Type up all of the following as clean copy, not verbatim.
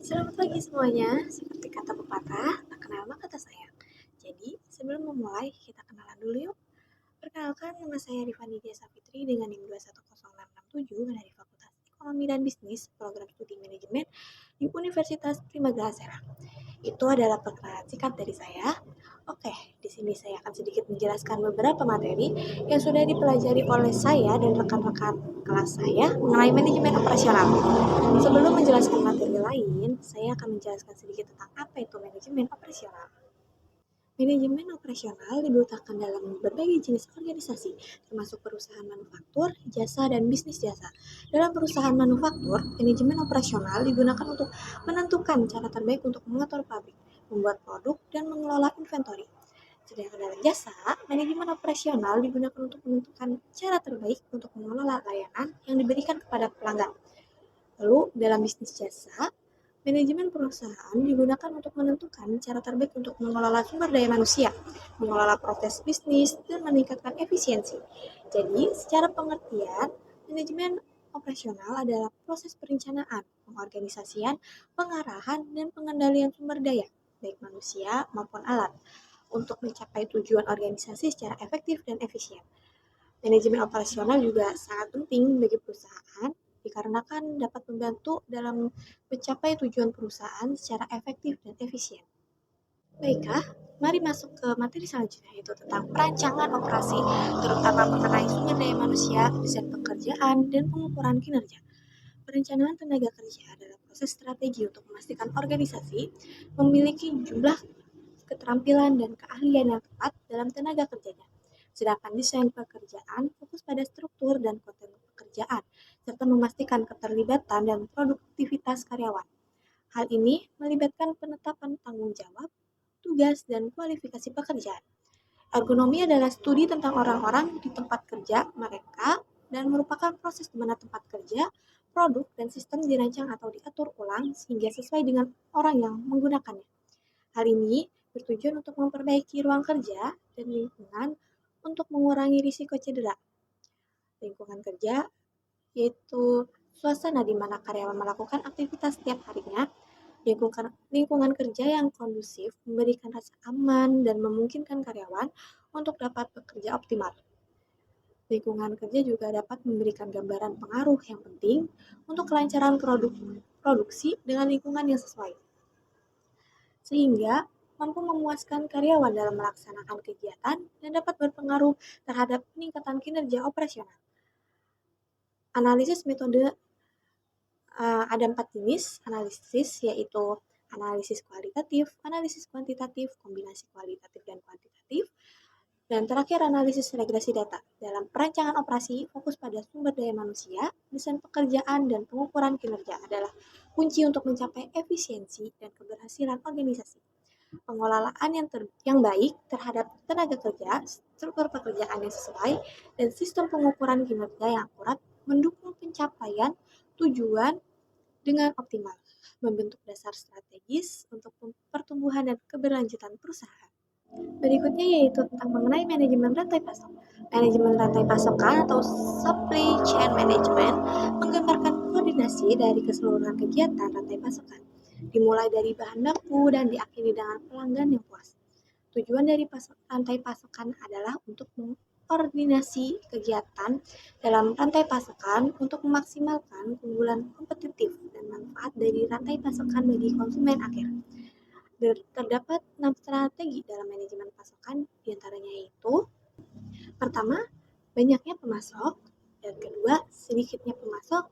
Selamat pagi semuanya. Seperti kata pepatah, tak kenal maka tak sayang. Jadi, sebelum memulai, kita kenalan dulu yuk. Perkenalkan, nama saya Rifani Dia Sapitri dengan NIM 2100667 dari Fakultas Ekonomi dan Bisnis, Program Studi Manajemen di Universitas Trimegara Serang. Itu adalah perkenalan singkat dari saya. Oke, di sini saya akan sedikit menjelaskan beberapa materi yang sudah dipelajari oleh saya dan rekan-rekan kelas saya mengenai manajemen operasional. Sebelum menjelaskan materi lain, saya akan menjelaskan sedikit tentang apa itu manajemen operasional. Manajemen operasional dibutuhkan dalam berbagai jenis organisasi, termasuk perusahaan manufaktur, jasa, dan bisnis jasa. Dalam perusahaan manufaktur, manajemen operasional digunakan untuk menentukan cara terbaik untuk mengatur pabrik, membuat produk, dan mengelola inventory. Sedangkan dalam jasa, manajemen operasional digunakan untuk menentukan cara terbaik untuk mengelola layanan yang diberikan kepada pelanggan. Lalu, dalam bisnis jasa, manajemen perusahaan digunakan untuk menentukan cara terbaik untuk mengelola sumber daya manusia, mengelola proses bisnis, dan meningkatkan efisiensi. Jadi, secara pengertian, manajemen operasional adalah proses perencanaan, pengorganisasian, pengarahan, dan pengendalian sumber daya, baik manusia maupun alat, untuk mencapai tujuan organisasi secara efektif dan efisien. Manajemen operasional juga sangat penting bagi perusahaan dikarenakan dapat membantu dalam mencapai tujuan perusahaan secara efektif dan efisien. Baiklah, mari masuk ke materi selanjutnya, yaitu tentang perancangan operasi, terutama mengenai sumber daya manusia, desain pekerjaan, dan pengukuran kinerja. Perencanaan tenaga kerja adalah proses strategi untuk memastikan organisasi memiliki jumlah keterampilan dan keahlian yang tepat dalam tenaga kerjanya. Sedangkan desain pekerjaan fokus pada struktur dan konten pekerjaan, serta memastikan keterlibatan dan produktivitas karyawan. Hal ini melibatkan penetapan tanggung jawab, tugas, dan kualifikasi pekerjaan. Ergonomi adalah studi tentang orang-orang di tempat kerja mereka dan merupakan proses di mana tempat kerja, produk, dan sistem dirancang atau diatur ulang sehingga sesuai dengan orang yang menggunakannya. Hal ini bertujuan untuk memperbaiki ruang kerja dan lingkungan untuk mengurangi risiko cedera. Lingkungan kerja yaitu suasana di mana karyawan melakukan aktivitas setiap harinya. Lingkungan kerja yang kondusif memberikan rasa aman dan memungkinkan karyawan untuk dapat bekerja optimal. Lingkungan kerja juga dapat memberikan gambaran pengaruh yang penting untuk kelancaran produksi dengan lingkungan yang sesuai, sehingga mampu memuaskan karyawan dalam melaksanakan kegiatan dan dapat berpengaruh terhadap peningkatan kinerja operasional. Analisis metode ada 4 jenis analisis, yaitu analisis kualitatif, analisis kuantitatif, kombinasi kualitatif dan kuantitatif, dan terakhir analisis regresi data. Dalam perancangan operasi, fokus pada sumber daya manusia, desain pekerjaan, dan pengukuran kinerja adalah kunci untuk mencapai efisiensi dan keberhasilan organisasi. Pengelolaan yang baik terhadap tenaga kerja, struktur pekerjaan yang sesuai, dan sistem pengukuran kinerja yang akurat mendukung pencapaian tujuan dengan optimal, membentuk dasar strategis untuk pertumbuhan dan keberlanjutan perusahaan. Berikutnya yaitu tentang mengenai manajemen rantai pasok. Manajemen rantai pasokan atau supply chain management menggambarkan koordinasi dari keseluruhan kegiatan rantai pasokan, dimulai dari bahan baku dan diakhiri dengan pelanggan yang puas. Tujuan dari rantai pasokan adalah untuk mengkoordinasi kegiatan dalam rantai pasokan untuk memaksimalkan keunggulan kompetitif dan manfaat dari rantai pasokan bagi konsumen akhir. Terdapat 6 strategi dalam manajemen pasokan, diantaranya yaitu: pertama, banyaknya pemasok, dan kedua, sedikitnya pemasok,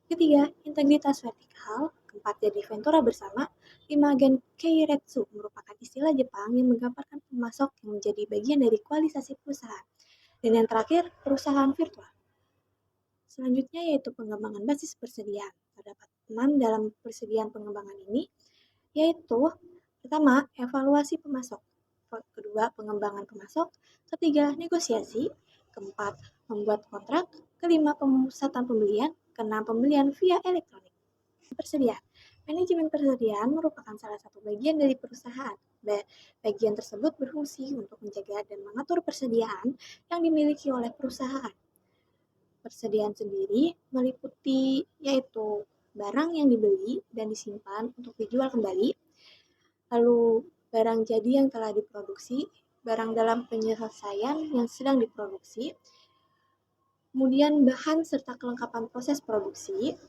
ketiga, integritas vertikal, keempat, jadi ventura bersama, lima, Genkeiretsu merupakan istilah Jepang yang menggambarkan pemasok yang menjadi bagian dari kualitasasi perusahaan, dan yang terakhir, perusahaan virtual. Selanjutnya yaitu pengembangan basis persediaan. Terdapat 6 dalam persediaan pengembangan ini, yaitu pertama, evaluasi pemasok, kedua, pengembangan pemasok, ketiga, negosiasi, keempat, membuat kontrak, kelima, pemusatan pembelian, keenam, pembelian via elektronik. Persediaan. Manajemen persediaan merupakan salah satu bagian dari perusahaan. Bagian tersebut berfungsi untuk menjaga dan mengatur persediaan yang dimiliki oleh perusahaan. Persediaan sendiri meliputi yaitu barang yang dibeli dan disimpan untuk dijual kembali, lalu barang jadi yang telah diproduksi, barang dalam penyelesaian yang sedang diproduksi, kemudian bahan serta kelengkapan proses produksi,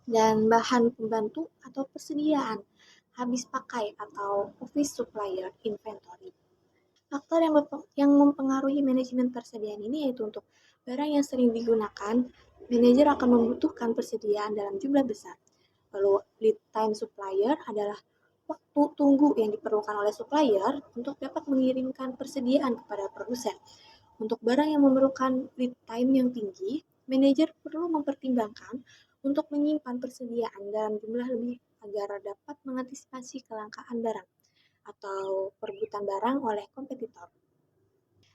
dan bahan pembantu atau persediaan habis pakai atau office supplier inventory. Faktor yang mempengaruhi manajemen persediaan ini yaitu untuk barang yang sering digunakan, manajer akan membutuhkan persediaan dalam jumlah besar. Lalu lead time supplier adalah waktu tunggu yang diperlukan oleh supplier untuk dapat mengirimkan persediaan kepada produsen. Untuk barang yang memerlukan lead time yang tinggi, manajer perlu mempertimbangkan untuk menyimpan persediaan dalam jumlah lebih agar dapat mengantisipasi kelangkaan barang atau perebutan barang oleh kompetitor.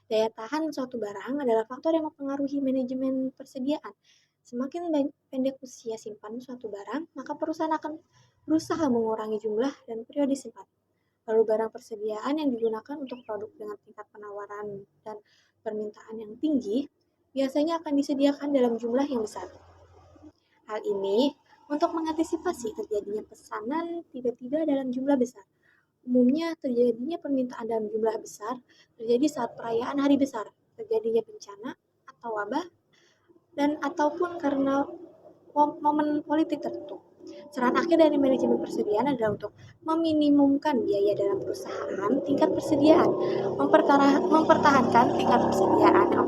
Daya tahan suatu barang adalah faktor yang mempengaruhi manajemen persediaan. Semakin pendek usia simpan suatu barang, maka perusahaan akan berusaha mengurangi jumlah dan periode simpan. Lalu barang persediaan yang digunakan untuk produk dengan tingkat penawaran dan permintaan yang tinggi, biasanya akan disediakan dalam jumlah yang besar. Hal ini untuk mengantisipasi terjadinya pesanan tiba-tiba dalam jumlah besar. Umumnya terjadinya permintaan dalam jumlah besar terjadi saat perayaan hari besar, terjadinya bencana atau wabah, dan ataupun karena momen politik tertentu. Saran akhir dari manajemen persediaan adalah untuk meminimumkan biaya dalam perusahaan tingkat persediaan, mempertahankan tingkat persediaan yang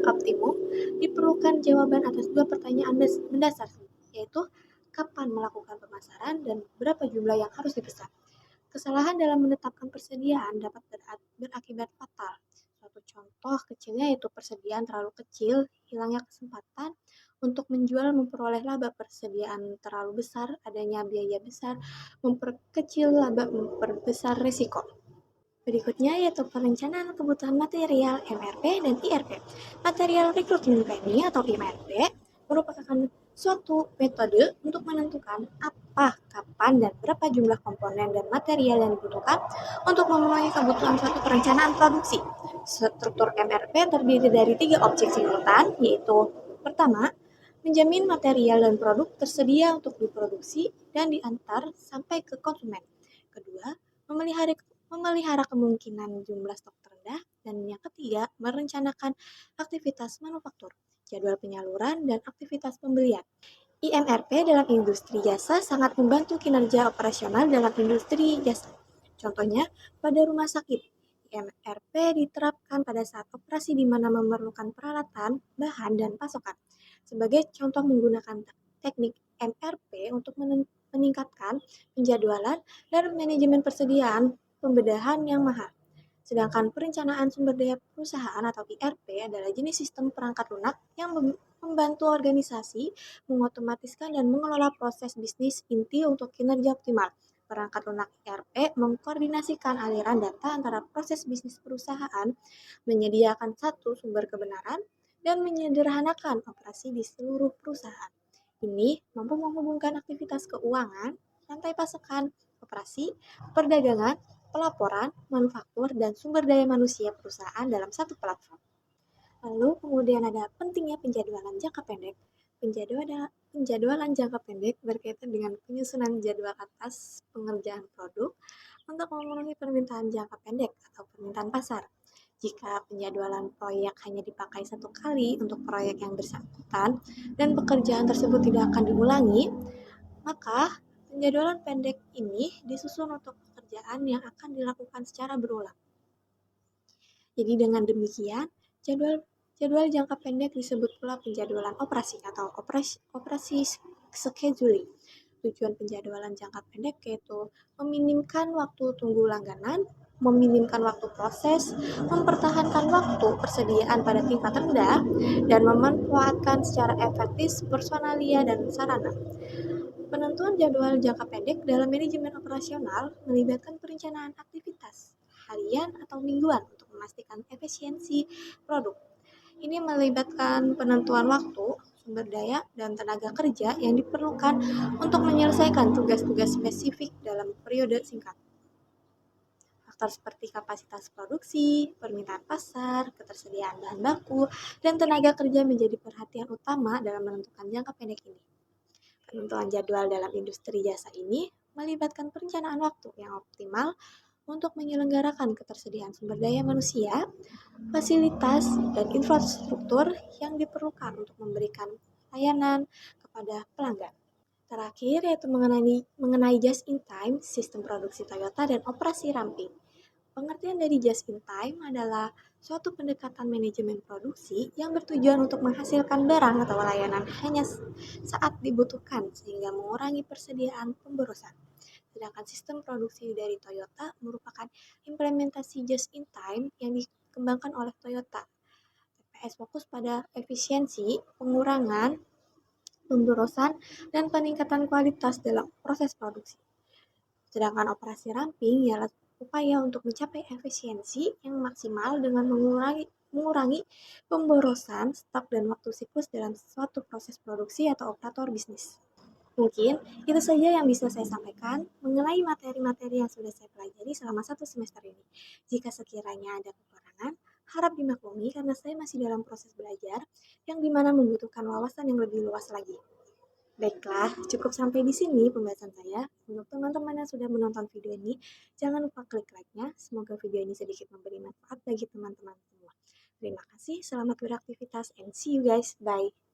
optimum, diperlukan jawaban atas dua pertanyaan mendasar, yaitu kapan melakukan pemasaran dan berapa jumlah yang harus dipesan. Kesalahan dalam menetapkan persediaan dapat berakibat fatal. Suatu contoh kecilnya yaitu persediaan terlalu kecil, hilangnya kesempatan untuk menjual, memperoleh laba. Persediaan terlalu besar, adanya biaya besar, memperkecil laba, memperbesar risiko. Berikutnya yaitu perencanaan kebutuhan material MRP dan IRP. Material Recruitment Planning atau MRP merupakan suatu metode untuk menentukan apa, kapan, dan berapa jumlah komponen dan material yang dibutuhkan untuk memenuhi kebutuhan suatu perencanaan produksi. Struktur MRP terdiri dari 3 objek simultan, yaitu pertama, menjamin material dan produk tersedia untuk diproduksi dan diantar sampai ke konsumen. Kedua, memelihara kemungkinan jumlah stok terendah, dan yang ketiga, merencanakan aktivitas manufaktur, jadwal penyaluran, dan aktivitas pembelian. IMRP dalam industri jasa sangat membantu kinerja operasional dalam industri jasa. Contohnya, pada rumah sakit, IMRP diterapkan pada saat operasi di mana memerlukan peralatan, bahan, dan pasokan. Sebagai contoh menggunakan teknik MRP untuk meningkatkan penjadwalan dan manajemen persediaan pembedahan yang mahal. Sedangkan perencanaan sumber daya perusahaan atau IRP adalah jenis sistem perangkat lunak yang membantu organisasi mengotomatiskan dan mengelola proses bisnis inti untuk kinerja optimal. Perangkat lunak IRP mengkoordinasikan aliran data antara proses bisnis perusahaan, menyediakan satu sumber kebenaran, dan menyederhanakan operasi di seluruh perusahaan. Ini mampu menghubungkan aktivitas keuangan, rantai pasokan, operasi, perdagangan, pelaporan, manufaktur, dan sumber daya manusia perusahaan dalam satu platform. Lalu kemudian ada pentingnya penjadwalan jangka pendek. Penjadwalan jangka pendek berkaitan dengan penyusunan jadwal atas pengerjaan produk untuk memenuhi permintaan jangka pendek atau permintaan pasar. Jika penjadwalan proyek hanya dipakai satu kali untuk proyek yang bersangkutan dan pekerjaan tersebut tidak akan diulangi, maka penjadwalan pendek ini disusun untuk pekerjaan yang akan dilakukan secara berulang. Jadi dengan demikian, jadwal jangka pendek disebut pula penjadwalan operasi atau operasi scheduling. Tujuan penjadwalan jangka pendek yaitu meminimkan waktu tunggu langganan, meminimkan waktu proses, mempertahankan waktu persediaan pada tingkat rendah, dan memanfaatkan secara efektif personalia dan sarana. Penentuan jadwal jangka pendek dalam manajemen operasional melibatkan perencanaan aktivitas harian atau mingguan untuk memastikan efisiensi produk. Ini melibatkan penentuan waktu, sumber daya, dan tenaga kerja yang diperlukan untuk menyelesaikan tugas-tugas spesifik dalam periode singkat. Faktor seperti kapasitas produksi, permintaan pasar, ketersediaan bahan baku, dan tenaga kerja menjadi perhatian utama dalam menentukan jangka pendek ini. Penentuan jadwal dalam industri jasa ini melibatkan perencanaan waktu yang optimal untuk menyelenggarakan ketersediaan sumber daya manusia, fasilitas, dan infrastruktur yang diperlukan untuk memberikan layanan kepada pelanggan. Terakhir yaitu mengenai just in time, sistem produksi Toyota dan operasi ramping. Pengertian dari just in time adalah suatu pendekatan manajemen produksi yang bertujuan untuk menghasilkan barang atau layanan hanya saat dibutuhkan sehingga mengurangi persediaan pemborosan. Sedangkan sistem produksi dari Toyota merupakan implementasi just in time yang dikembangkan oleh Toyota. TPS fokus pada efisiensi, pengurangan pemborosan, dan peningkatan kualitas dalam proses produksi. Sedangkan operasi ramping ialah upaya untuk mencapai efisiensi yang maksimal dengan mengurangi pemborosan, stok, dan waktu siklus dalam suatu proses produksi atau operator bisnis. Mungkin itu saja yang bisa saya sampaikan mengenai materi-materi yang sudah saya pelajari selama 1 semester ini. Jika sekiranya ada kekurangan, harap dimaklumi karena saya masih dalam proses belajar yang dimana membutuhkan wawasan yang lebih luas lagi. Baiklah, cukup sampai di sini pembahasan saya. Untuk teman-teman yang sudah menonton video ini, jangan lupa klik like-nya. Semoga video ini sedikit memberi manfaat bagi teman-teman semua. Terima kasih, selamat beraktivitas, and see you guys. Bye.